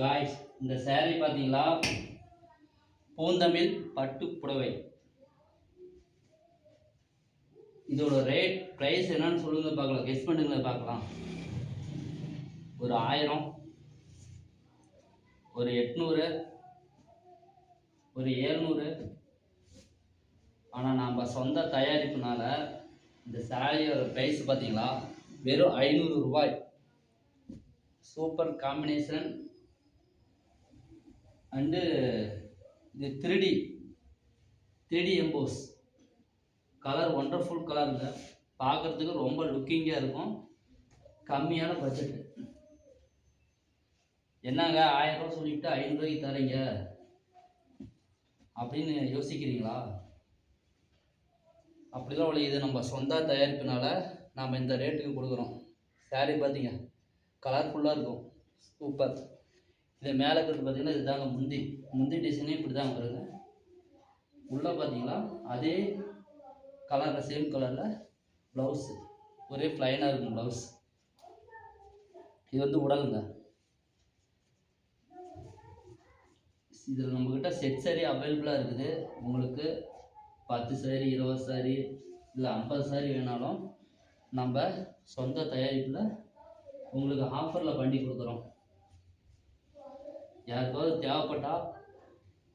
Guys, இந்த saree பார்த்தீங்களா? பூந்தமிழ் பட்டு புடவை. இதோட ரேட் ப்ரைஸ் என்னன்னு சொல்லுங்க பார்க்கலாம். கெஸ் பண்ணுங்க பார்க்கலாம். ஒரு 1000, ஒரு 800, ஒரு 700. ஆனால் நம்ம சொந்த தயாரிப்புனால இந்த சாரியோட ப்ரைஸ் பார்த்தீங்களா வெறும் 500 ரூபாய். Super combination. அண்டு இது 3D எம்போஸ் கலர், ஒண்டர்ஃபுல் கலருங்க. பார்க்குறதுக்கு ரொம்ப லுக்கிங்காக இருக்கும். கம்மியான பட்ஜெட்டு. என்னங்க 1000 ரூபா சொல்லிவிட்டு 500 ரூபாய்க்கு தரீங்க அப்படின்னு யோசிக்கிறீங்களா? அப்படிலாம் உள்ள இது நம்ம சொந்த தயாரிப்புனால நம்ம இந்த ரேட்டுக்கு கொடுக்குறோம். சாரீ பார்த்தீங்க கலர்ஃபுல்லாக இருக்கும். சூப்பர். இது மேலே இருக்கிறது பார்த்தீங்கன்னா இதுதாங்க முந்தி டிசைனே இப்படி தான் வருங்க. உள்ளே பார்த்தீங்களா அதே கலரில், சேம் கலரில் ப்ளவுஸு ஒரே ப்ளைனாக இருக்கும் ப்ளவுஸ். இது வந்து உடலுங்க. இதில் நம்மக்கிட்ட செட் சாரீ அவைலபிளாக இருக்குது. உங்களுக்கு 10 சாரீ, 20 சாரீ, இல்லை 50 சாரீ வேணாலும் நம்ம சொந்த தயாரிப்பில் உங்களுக்கு ஆஃபரில் பண்ணி கொடுக்குறோம். யாருக்காவது தேவைப்பட்டால்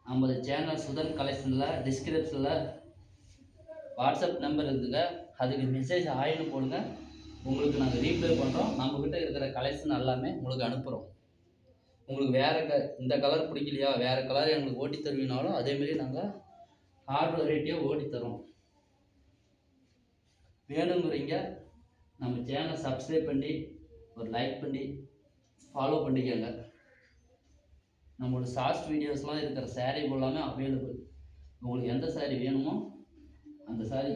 நமது சேனல் சுதன் கலெக்ஷனில் டிஸ்கிரிப்ஷனில் வாட்ஸ்அப் நம்பர் இருக்குதுங்க. அதுக்கு மெசேஜ் ஆயின்னு போடுங்க. உங்களுக்கு நாங்கள் ரீப்ளை பண்ணுறோம். நம்மக்கிட்ட இருக்கிற கலெக்ஷன் எல்லாமே உங்களுக்கு அனுப்புகிறோம். உங்களுக்கு வேறு இந்த கலர் பிடிக்கலையா, வேறு கலர் எங்களுக்கு ஓட்டி தருவீனாலும் அதேமாரி நாங்கள் ஆர்டர் வெரைட்டியாக ஓட்டி தரோம். வேணுங்கிறீங்க நம்ம சேனலை சப்ஸ்கிரைப் பண்ணி ஒரு லைக் பண்ணி ஃபாலோ பண்ணிக்கோங்க. நம்மளோட ஷார்ட்ஸ் வீடியோஸ்லாம் இருக்கிற சாரீ எல்லாமே அவைலபிள். உங்களுக்கு எந்த சாரீ வேணுமோ அந்த சாரீ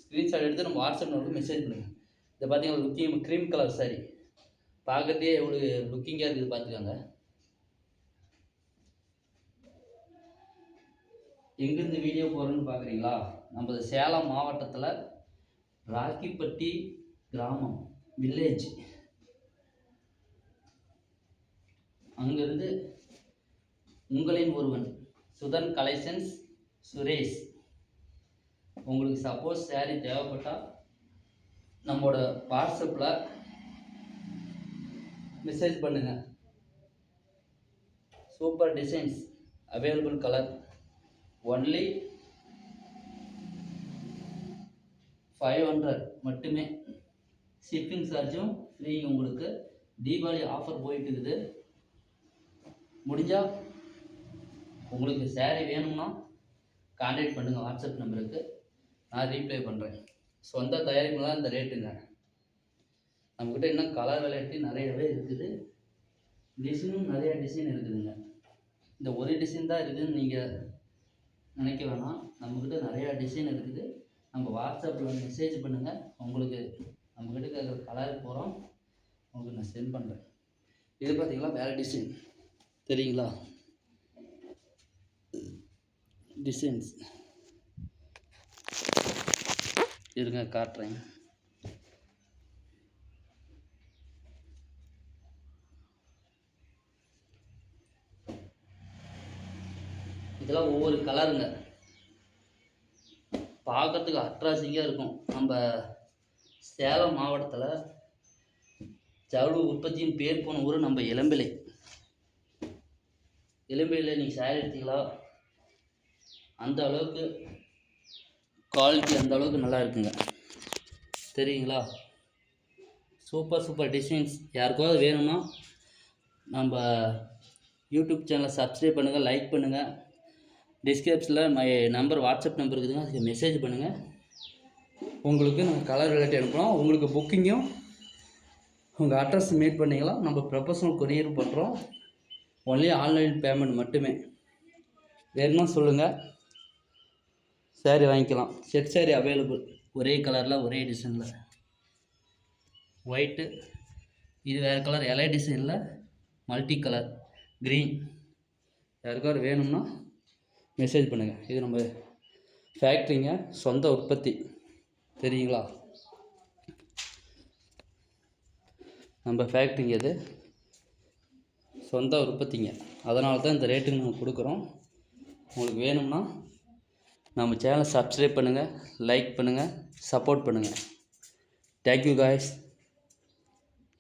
ஸ்க்ரீன்ஷாட் எடுத்து நம்ம வாட்ஸ்அப் நம்பருக்கு மெசேஜ் பண்ணுங்கள். இதை பார்த்தீங்கன்னா லுக்கிங் க்ரீம் கலர் சாரீ பார்க்கறதே எவ்வளோ லுக்கிங்காக இருக்குது பார்த்துக்கோங்க. எங்கேருந்து வீடியோ போகிறோன்னு பார்க்குறீங்களா? நம்ம சேலம் மாவட்டத்தில் ராக்கிப்பட்டி கிராமம் வில்லேஜ், அங்கேருந்து உங்களின் ஒருவன் சுதன் கலெக்ஷன்ஸ் சுரேஷ். உங்களுக்கு சப்போஸ் சாரீ தேவைப்பட்டால் நம்மளோட வாட்ஸ்அப்பில் மெசேஜ் பண்ணுங்கள். Super designs, available colour, only 500 மட்டுமே. ஷிப்பிங் சார்ஜும் ஃப்ரீ. உங்களுக்கு தீபாவளி ஆஃபர் போயிட்டு இருக்குது. முடிஞ்சால் உங்களுக்கு சாரீ வேணும்னா கான்டாக்ட் பண்ணுங்கள் வாட்ஸ்அப் நம்பருக்கு. நான் ரீப்ளை பண்ணுறேன். சொந்த தயாரிப்புலாம் இந்த ரேட்டுங்க. நம்மக்கிட்ட இன்னும் கலர் வெரைட்டி நிறையவே இருக்குது. டிசைனும் நிறைய டிசைன் இருக்குதுங்க. இந்த ஒரு டிசைன் தான் இருக்குதுன்னு நீங்கள் நினைக்க வேணாம். நம்மக்கிட்ட நிறையா டிசைன் இருக்குது. நம்ம வாட்ஸ்அப்பில் மெசேஜ் பண்ணுங்கள். உங்களுக்கு நம்மக்கிட்ட இருக்கிற கலர் போகிறோம் உங்களுக்கு நான் சென்ட் பண்ணுறேன். இது பார்த்தீங்களா வேறு டிசைன் தெரியுங்களா? டிசைன்ஸ் இருங்க காட்டுறேன். இதெல்லாம் ஒவ்வொரு கலருங்க. பார்க்கறதுக்கு அட்ராக்டிவாக இருக்கும். நம்ம சேலம் மாவட்டத்தில் ஜவுளி உற்பத்தியின் பேர் போன ஊர் நம்ம இளம்பிள்ளை. இளம்பிள்ளையில் நீங்கள் சாரி எடுத்தீங்களா அந்த அளவுக்கு குவாலிட்டி அந்த அளவுக்கு நல்லா இருக்குங்க. தெரியுங்களா? Super designs. யாருக்காவது வேணும்னா நம்ம யூடியூப் சேனலை சப்ஸ்கிரைப் பண்ணுங்கள், லைக் பண்ணுங்கள். டிஸ்கிரிப்ஷனில் மை நம்பர் வாட்ஸ்அப் நம்பர் இருக்குதுங்க. அதுக்கு மெசேஜ் பண்ணுங்கள். உங்களுக்கு நாங்கள் கலர் ரிலேட்டட் அனுப்புகிறோம். உங்களுக்கு புக்கிங்கும் உங்கள் அட்ரஸ் மீட் பண்ணிங்களா, நம்ம ப்ரொஃபஷனல் கொரியர் பண்ணுறோம். ஒன்லி ஆன்லைன் பேமெண்ட் மட்டுமே. வேணுமா சொல்லுங்கள், சேரீ வாங்கிக்கலாம். செட் சேரீ அவைலபிள், ஒரே கலரில் ஒரே டிசைனில். ஒயிட்டு, இது வேறு கலர் எலை டிசைனில் மல்டி கலர் க்ரீன். யாருக்காவது வேணும்னா மெசேஜ் பண்ணுங்கள். இது நம்ம ஃபேக்ட்ரிங்க, சொந்த உற்பத்தி தெரியுங்களா, நம்ம ஃபேக்ட்ரிங்க இது சொந்த உற்பத்திங்க. அதனால தான் இந்த ரேட்டுக்கு நம்ம கொடுக்குறோம். உங்களுக்கு வேணும்னா நம்ம சேனலை சப்ஸ்கிரைப் பண்ணுங்கள், லைக் பண்ணுங்கள், சப்போர்ட் பண்ணுங்கள். Thank you guys.